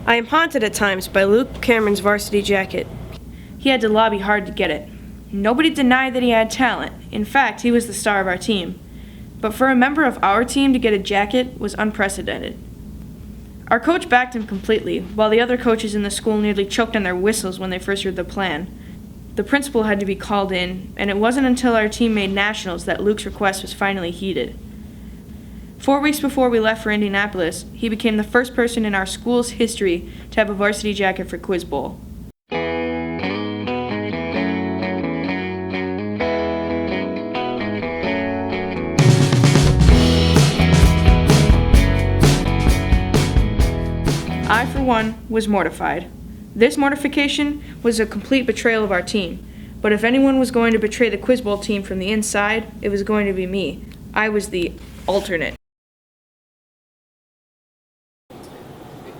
I am haunted at times by Luke Cameron's varsity jacket. He had to lobby hard to get it. Nobody denied that he had talent. In fact, he was the star of our team. But for a member of our team to get a jacket was unprecedented. Our coach backed him completely, while the other coaches in the school nearly choked on their whistles when they first heard the plan. The principal had to be called in, and it wasn't until our team made nationals that Luke's request was finally heeded. 4 weeks before we left for Indianapolis, he became the first person in our school's history to have a varsity jacket for Quiz Bowl. I, for one, was mortified. This mortification was a complete betrayal of our team. But if anyone was going to betray the Quiz Bowl team from the inside, it was going to be me. I was the alternate.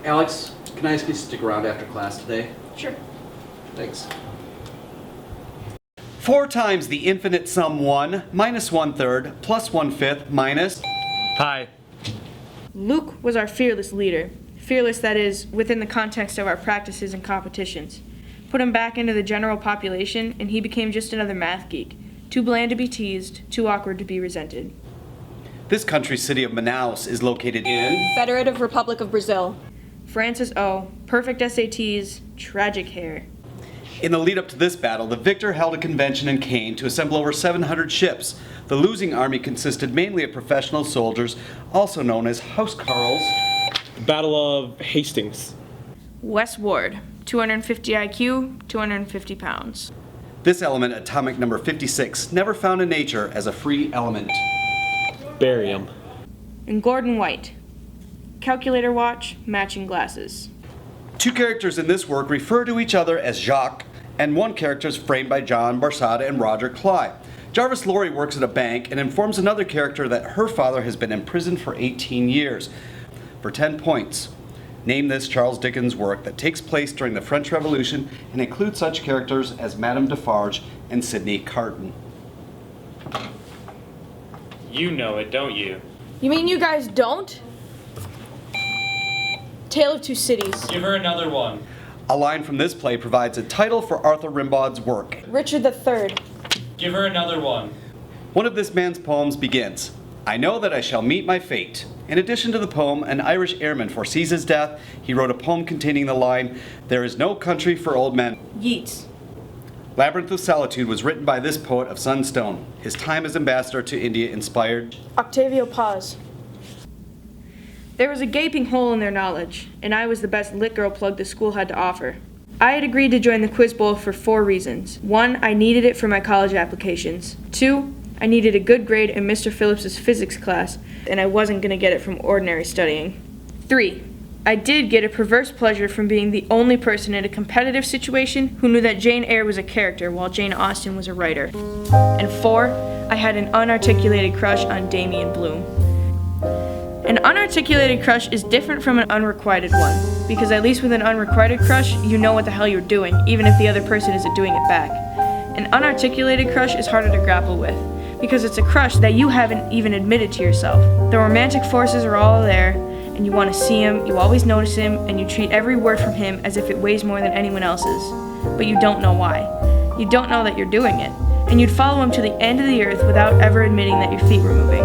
Alex, can I ask you to stick around after class today? Sure. Thanks. 4 times the infinite sum 1 minus 1/3 plus 1/5 minus... Hi. Luke was our fearless leader. Fearless, that is, within the context of our practices and competitions. Put him back into the general population, and he became just another math geek. Too bland to be teased, too awkward to be resented. This country city of Manaus is located in... Federative Republic of Brazil. Francis O. Perfect SATs, tragic hair. In the lead up to this battle, the victor held a convention in Kane to assemble over 700 ships. The losing army consisted mainly of professional soldiers, also known as housecarls. The Battle of Hastings. Wes Ward, 250 IQ, 250 pounds. This element, atomic number 56, never found in nature as a free element. Barium. And Gordon White, calculator watch, matching glasses. 2 characters in this work refer to each other as Jacques, and 1 character is framed by John Barsada and Roger Cly. Jarvis Laurie works at a bank and informs another character that her father has been imprisoned for 18 years. For 10 points, name this Charles Dickens work that takes place during the French Revolution and includes such characters as Madame Defarge and Sidney Carton. You know it, don't you? You mean you guys don't? Tale of Two Cities. Give her another one. A line from this play provides a title for Arthur Rimbaud's work. Richard III. Give her another one. One of this man's poems begins, "I know that I shall meet my fate." In addition to the poem, an Irish airman foresees his death. He wrote a poem containing the line, "There is no country for old men." Yeats. Labyrinth of Solitude was written by this poet of Sunstone. His time as ambassador to India inspired Octavio Paz. There was a gaping hole in their knowledge, and I was the best lit girl plug the school had to offer. I had agreed to join the Quiz Bowl for 4 reasons. 1, I needed it for my college applications. 2, I needed a good grade in Mr. Phillips's physics class, and I wasn't going to get it from ordinary studying. 3, I did get a perverse pleasure from being the only person in a competitive situation who knew that Jane Eyre was a character while Jane Austen was a writer. And 4, I had an unarticulated crush on Damien Bloom. An unarticulated crush is different from an unrequited one, because at least with an unrequited crush, you know what the hell you're doing, even if the other person isn't doing it back. An unarticulated crush is harder to grapple with, because it's a crush that you haven't even admitted to yourself. The romantic forces are all there, and you want to see him, you always notice him, and you treat every word from him as if it weighs more than anyone else's. But you don't know why. You don't know that you're doing it, and you'd follow him to the end of the earth without ever admitting that your feet were moving.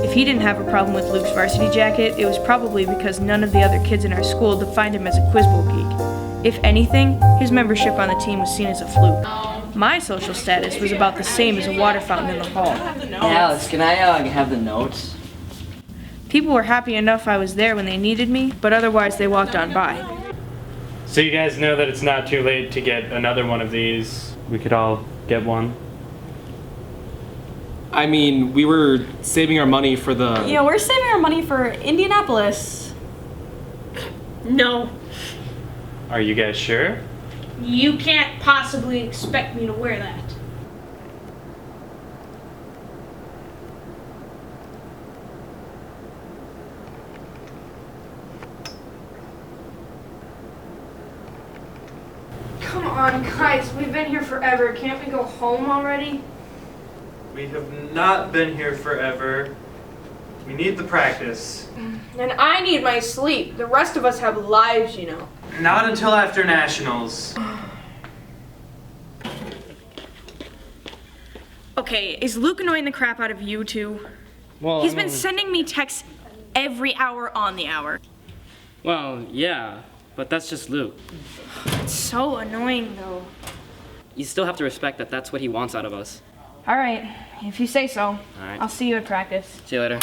If he didn't have a problem with Luke's varsity jacket, it was probably because none of the other kids in our school defined him as a Quiz Bowl geek. If anything, his membership on the team was seen as a fluke. My social status was about the same as a water fountain in the hall. Hey Alex, can I have the notes? People were happy enough I was there when they needed me, but otherwise they walked on by. So you guys know that it's not too late to get another one of these. We could all get one. I mean, we were saving our money for the... Yeah, we're saving our money for Indianapolis. No, Are you guys sure? you can't possibly expect me to wear that. Come on, guys, we've been here forever. Can't we go home already? We have not been here forever. We need the practice. And I need my sleep. The rest of us have lives, you know. Not until after nationals. Okay, is Luke annoying the crap out of you too? Well, He's been sending me texts every hour on the hour. Well, yeah, but that's just Luke. It's so annoying though. You still have to respect that that's what he wants out of us. All right, if you say so. All right. I'll see you at practice. See you later.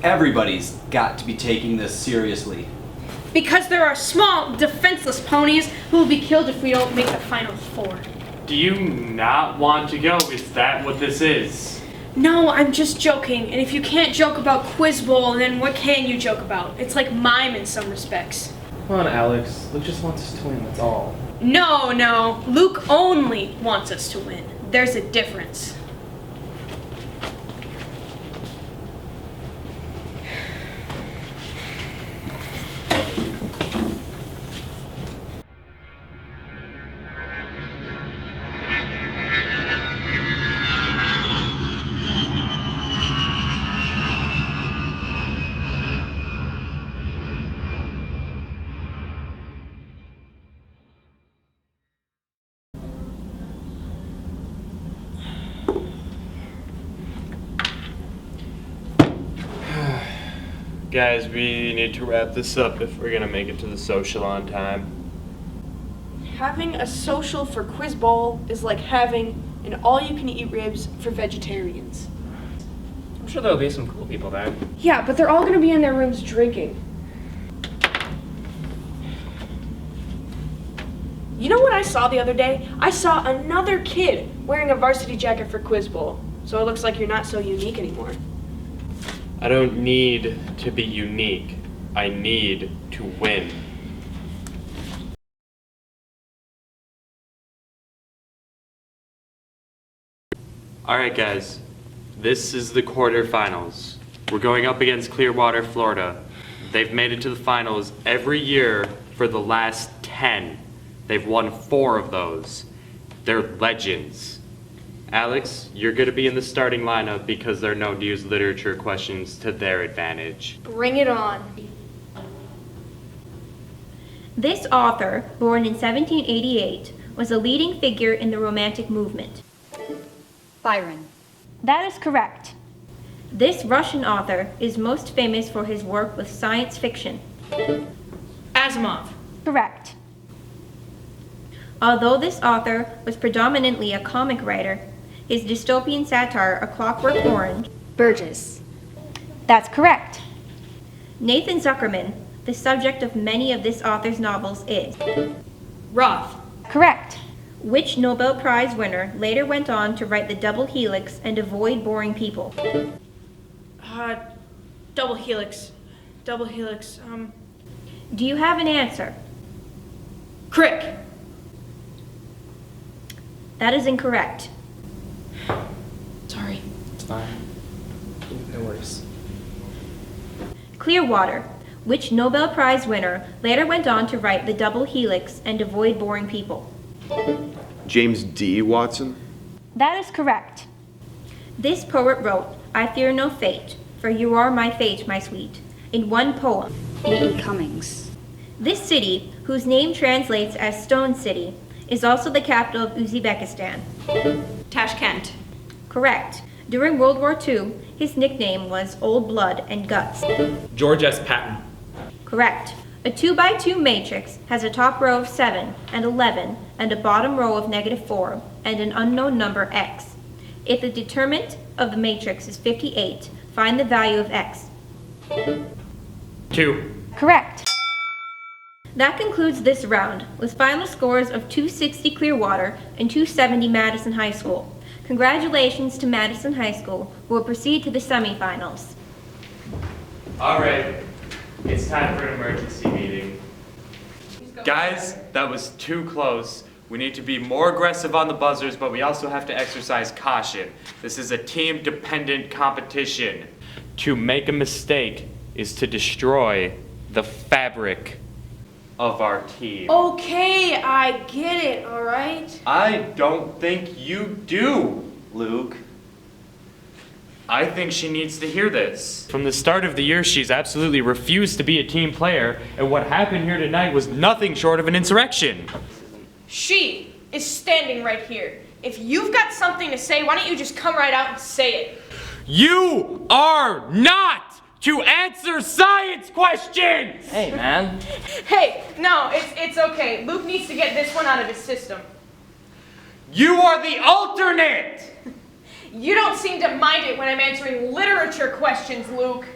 Everybody's got to be taking this seriously. Because there are small, defenseless ponies who will be killed if we don't make the final four. Do you not want to go? Is that what this is? No, I'm just joking. And if you can't joke about Quiz Bowl, then what can you joke about? It's like mime in some respects. Come on, Alex. Luke just wants us to win, that's all. No. Luke only wants us to win. There's a difference. Guys, we need to wrap this up if we're gonna make it to the social on time. Having a social for Quiz Bowl is like having an all-you-can-eat ribs for vegetarians. I'm sure there'll be some cool people there. Yeah, but they're all gonna be in their rooms drinking. You know what I saw the other day? I saw another kid wearing a varsity jacket for Quiz Bowl. So it looks like you're not so unique anymore. I don't need to be unique. I need to win. Alright guys, this is the quarterfinals. We're going up against Clearwater, Florida. They've made it to the finals every year for the last 10. They've won 4 of those. They're legends. Alex, you're going to be in the starting lineup because they're known to use literature questions to their advantage. Bring it on. This author, born in 1788, was a leading figure in the Romantic movement. Byron. That is correct. This Russian author is most famous for his work with science fiction. Asimov. Correct. Although this author was predominantly a comic writer, his dystopian satire, A Clockwork Orange. Burgess. That's correct. Nathan Zuckerman, the subject of many of this author's novels, is. Roth. Correct. Which Nobel Prize winner later went on to write The Double Helix and Avoid Boring People? Double Helix. Do you have an answer? Crick. That is incorrect. Sorry. It's fine. No worries. Clearwater, which Nobel Prize winner later went on to write The Double Helix and Avoid Boring People? James D. Watson? That is correct. This poet wrote, I fear no fate, for you are my fate, my sweet, in one poem. E.E. Cummings. This city, whose name translates as Stone City, is also the capital of Uzbekistan. Tashkent. Correct. During World War II, his nickname was Old Blood and Guts. George S. Patton. Correct. A 2x2 matrix has a top row of 7 and 11 and a bottom row of -4 and an unknown number x. If the determinant of the matrix is 58, find the value of x. 2. Correct. That concludes this round, with final scores of 260 Clearwater and 270 Madison High School. Congratulations to Madison High School, who will proceed to the semifinals. All right, it's time for an emergency meeting. Guys, that was too close. We need to be more aggressive on the buzzers, but we also have to exercise caution. This is a team-dependent competition. To make a mistake is to destroy the fabric of our team. Okay, I get it, alright? I don't think you do, Luke. I think she needs to hear this. From the start of the year, she's absolutely refused to be a team player, and what happened here tonight was nothing short of an insurrection. She is standing right here. If you've got something to say, why don't you just come right out and say it? You are not to answer science questions! Hey, man. Hey, no, it's okay. Luke needs to get this one out of his system. You are the alternate! You don't seem to mind it when I'm answering literature questions, Luke.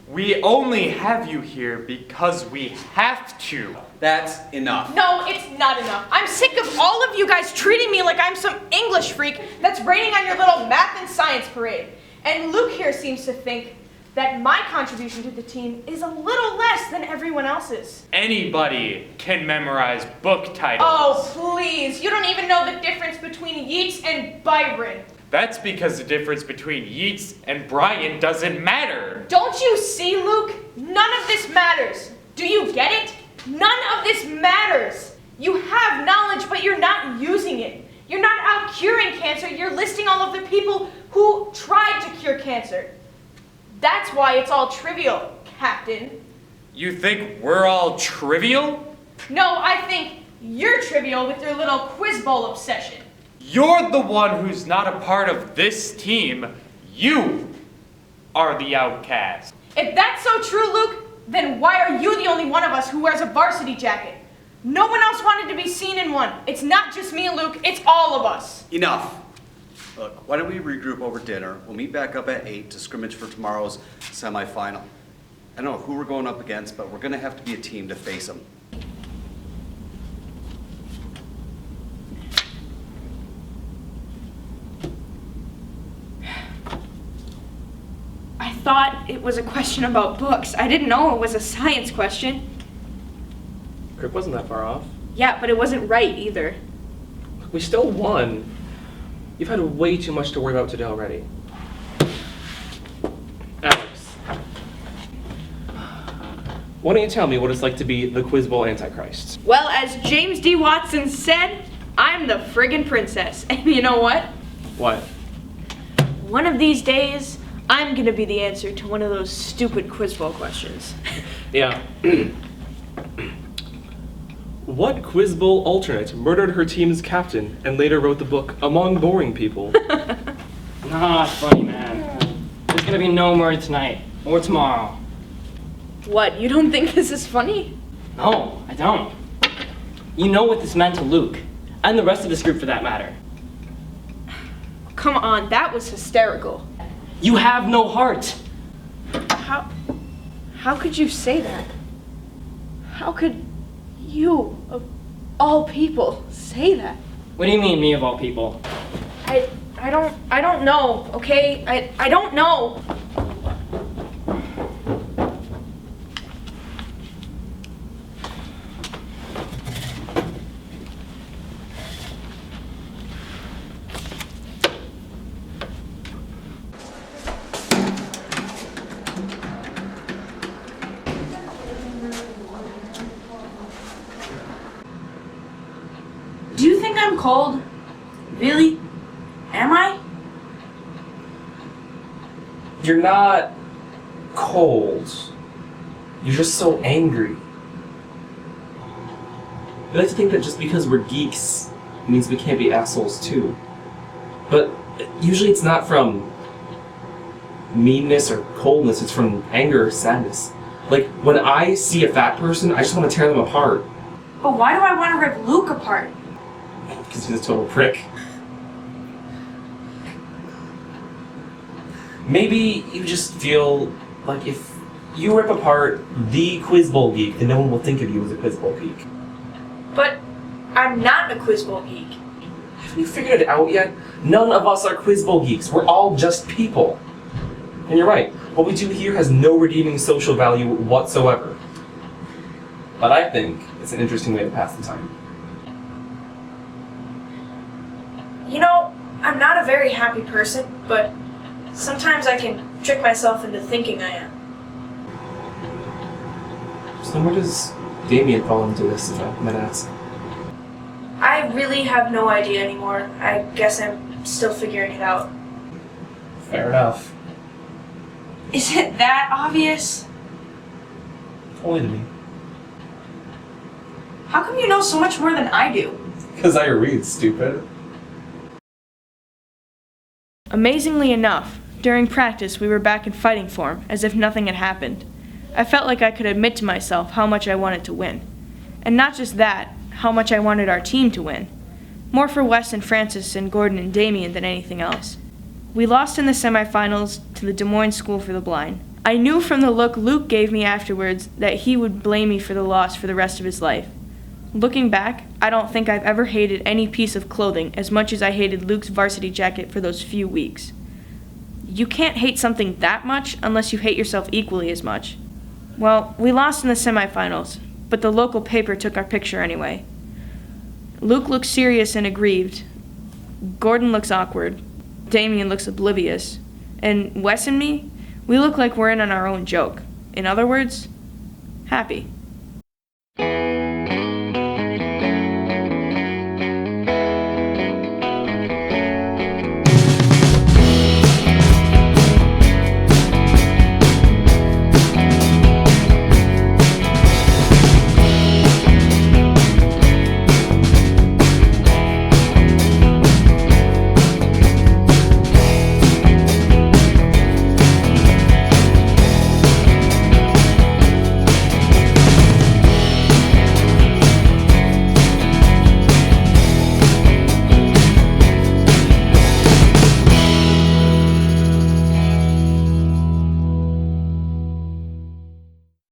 We only have you here because we have to. That's enough. No, it's not enough. I'm sick of all of you guys treating me like I'm some English freak that's raining on your little math and science parade. And Luke here seems to think that my contribution to the team is a little less than everyone else's. Anybody can memorize book titles. Oh, please. You don't even know the difference between Yeats and Byron. That's because the difference between Yeats and Brian doesn't matter. Don't you see, Luke? None of this matters. Do you get it? None of this matters. You have knowledge, but you're not using it. You're not out curing cancer. You're listing all of the people who tried to cure cancer. That's why it's all trivial, Captain. You think we're all trivial? No, I think you're trivial with your little quiz bowl obsession. You're the one who's not a part of this team. You are the outcast. If that's so true, Luke, then why are you the only one of us who wears a varsity jacket? No one else wanted to be seen in one. It's not just me, Luke, it's all of us. Enough. Look, why don't we regroup over dinner? We'll meet back up at 8 to scrimmage for tomorrow's semifinal. I don't know who we're going up against, but we're going to have to be a team to face them. I thought it was a question about books. I didn't know it was a science question. Crick wasn't that far off. Yeah, but it wasn't right either. We still won. You've had way too much to worry about today already. Alex, why don't you tell me what it's like to be the Quiz Bowl Antichrist? Well, as James D. Watson said, I'm the friggin' princess. And you know what? What? One of these days, I'm gonna be the answer to one of those stupid Quiz Bowl questions. Yeah. What Quiz Bowl alternate murdered her team's captain and later wrote the book Among Boring People? Nah, it's funny, man. There's gonna be no more tonight or tomorrow. What, you don't think this is funny? No, I don't. You know what this meant to Luke, and the rest of this group for that matter. Come on, that was hysterical. You have no heart. How could you say that? How could you, of all people, say that? What do you mean, me of all people? I don't know, okay? I don't know. Do you think I'm cold? Really? Am I? You're not cold. You're just so angry. I like to think that just because we're geeks means we can't be assholes too. But usually it's not from meanness or coldness, it's from anger or sadness. Like, when I see a fat person, I just want to tear them apart. But why do I want to rip Luke apart? Because he's a total prick. Maybe you just feel like if You rip apart the Quiz Bowl geek, and no one will think of you as a Quiz Bowl geek. But I'm not a Quiz Bowl geek. Have you figured it out yet? None of us are Quiz Bowl geeks. We're all just people. And you're right. What we do here has no redeeming social value whatsoever. But I think it's an interesting way to pass the time. You know, I'm not a very happy person, but sometimes I can trick myself into thinking I am. So where does Damien fall into this, if I might ask? I really have no idea anymore. I guess I'm still figuring it out. Fair enough. Is it that obvious? Only to me. How come you know so much more than I do? Because I read, stupid. Amazingly enough, during practice we were back in fighting form, as if nothing had happened. I felt like I could admit to myself how much I wanted to win. And not just that, how much I wanted our team to win. More for Wes and Francis and Gordon and Damien than anything else. We lost in the semifinals to the Des Moines School for the Blind. I knew from the look Luke gave me afterwards that he would blame me for the loss for the rest of his life. Looking back, I don't think I've ever hated any piece of clothing as much as I hated Luke's varsity jacket for those few weeks. You can't hate something that much unless you hate yourself equally as much. Well, we lost in the semifinals, but the local paper took our picture anyway. Luke looks serious and aggrieved. Gordon looks awkward. Damien looks oblivious. And Wes and me, we look like we're in on our own joke. In other words, happy.